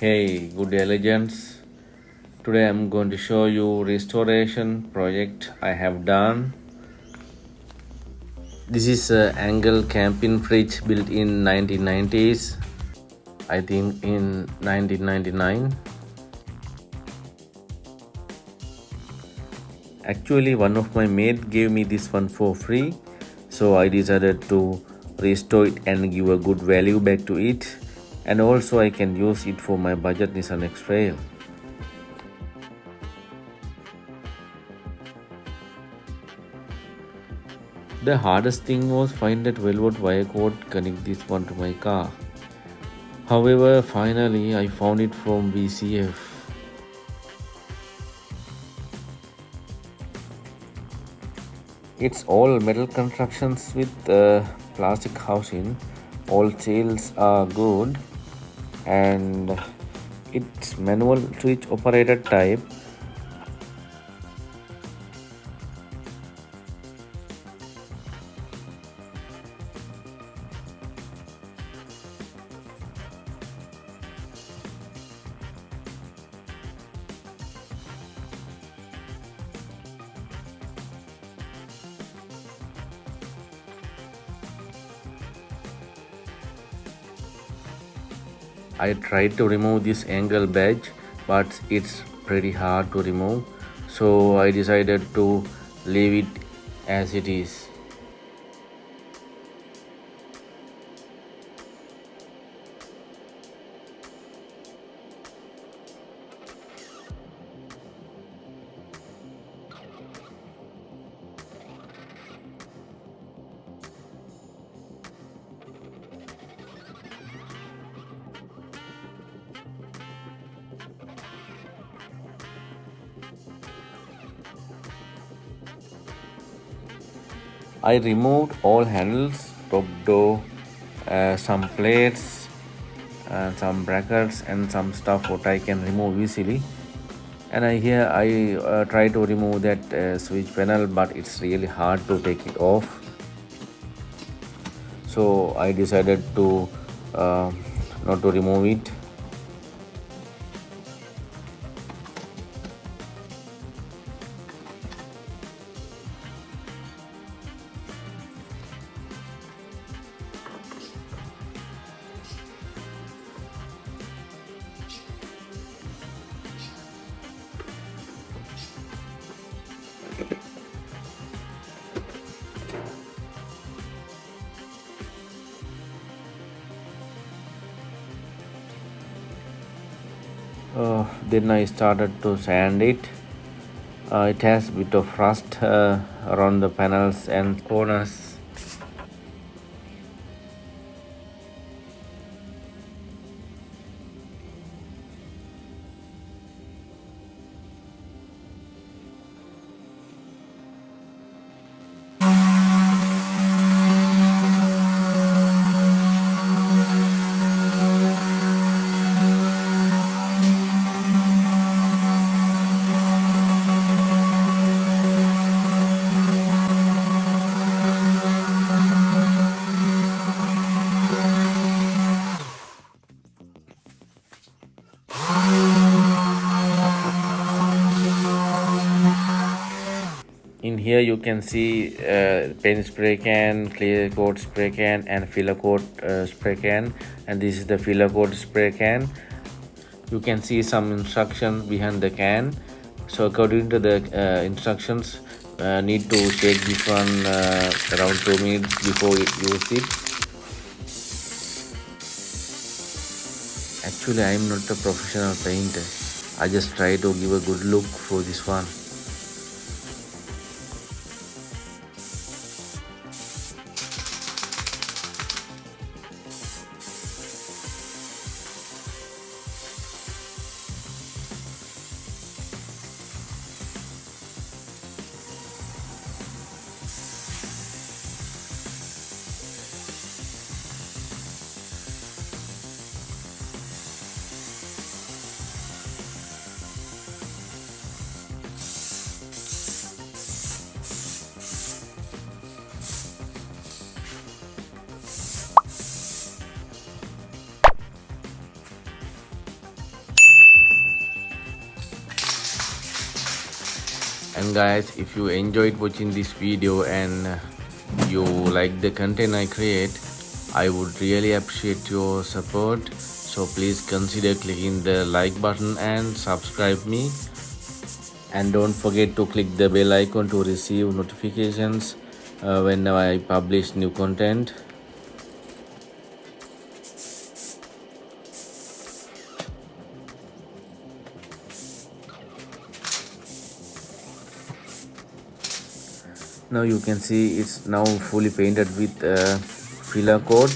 Hey, good day legends. Today I'm going to show you restoration project I have done. This is a Engel camping fridge built in 1990's. I think in 1999. Actually, one of my mates gave me this one for free, so I decided to restore it and give a good value back to it, and also I can use it for my budget Nissan X-Trail. The hardest thing was find that 12-volt wire cord, connect this one to my car. However, finally I found it from VCF. It's all metal constructions with plastic housing. All seals are good and it's manual switch operated type. I tried to remove this angle badge, but it's pretty hard to remove, so I decided to leave it as it is. I removed all handles, top door, some plates, some brackets and some stuff what I can remove easily. And here I try to remove that switch panel, but it's really hard to take it off. So I decided to not to remove it. Then I started to sand it. It has a bit of rust around the panels and corners. In here you can see paint spray can, clear coat spray can and filler coat spray can, and this is the filler coat spray can. You can see some instructions behind the can. So according to the instructions, need to shake this one around 2 minutes before you use it. Actually, I am not a professional painter. I just try to give a good look for this one. And guys, if you enjoyed watching this video and you like the content I create, I would really appreciate your support. So please consider clicking the like button and subscribe me. And don't forget to click the bell icon to receive notifications whenever I publish new content. Now you can see it's now fully painted with filler coat.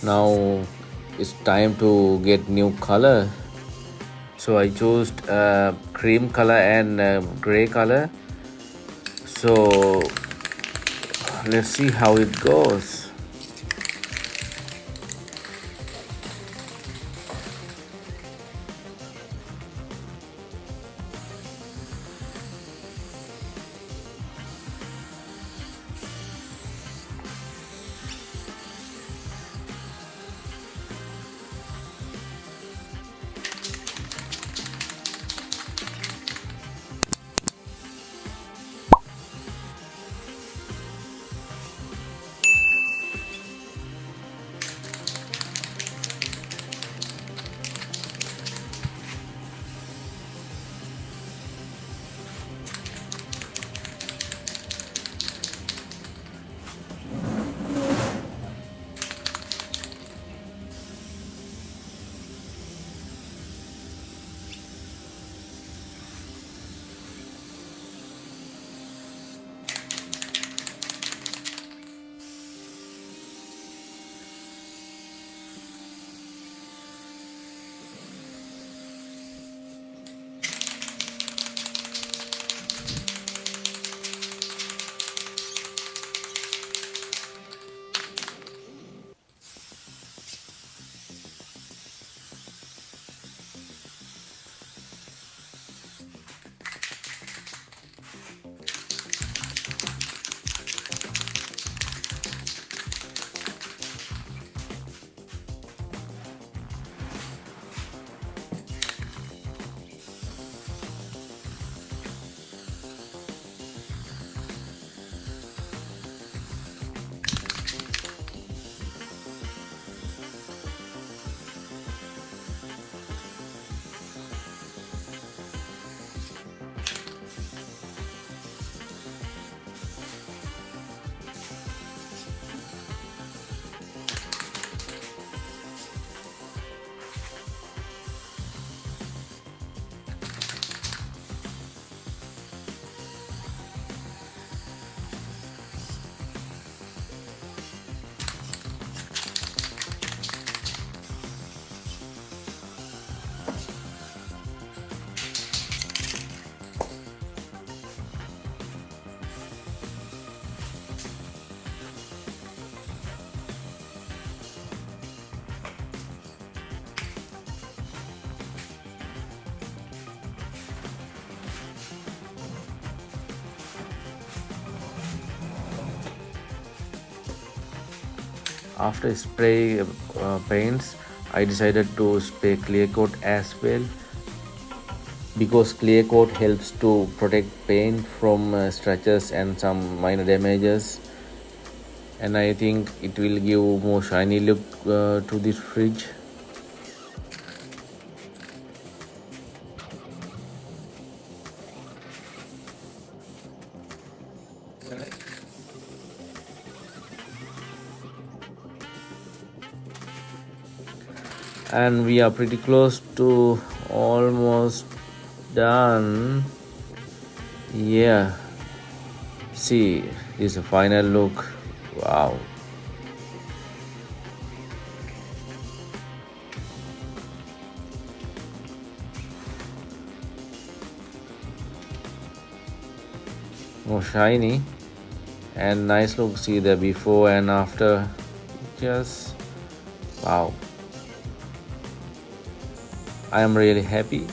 Now it's time to get new color, so I chose cream color and gray color. So let's see how it goes. After spray paints, I decided to spray clear coat as well, because clear coat helps to protect paint from scratches and some minor damages, and I think it will give more shiny look to this fridge. And we are pretty close to almost done. Yeah, see, this is a final look. Wow. More shiny and nice look. See the before and after. Just wow. I am really happy.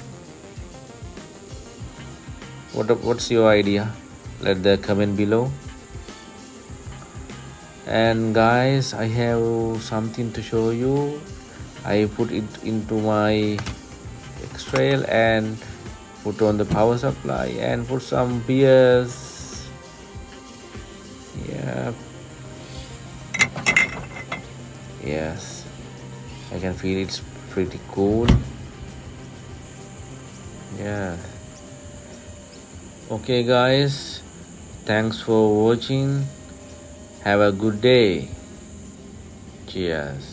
What's your idea? Let the comment below. And guys, I have something to show you. I put it into my X-Trail and put on the power supply and put some beers. Yeah, yes, I can feel it's pretty cool. Yeah. Okay guys, thanks for watching. Have a good day. Cheers.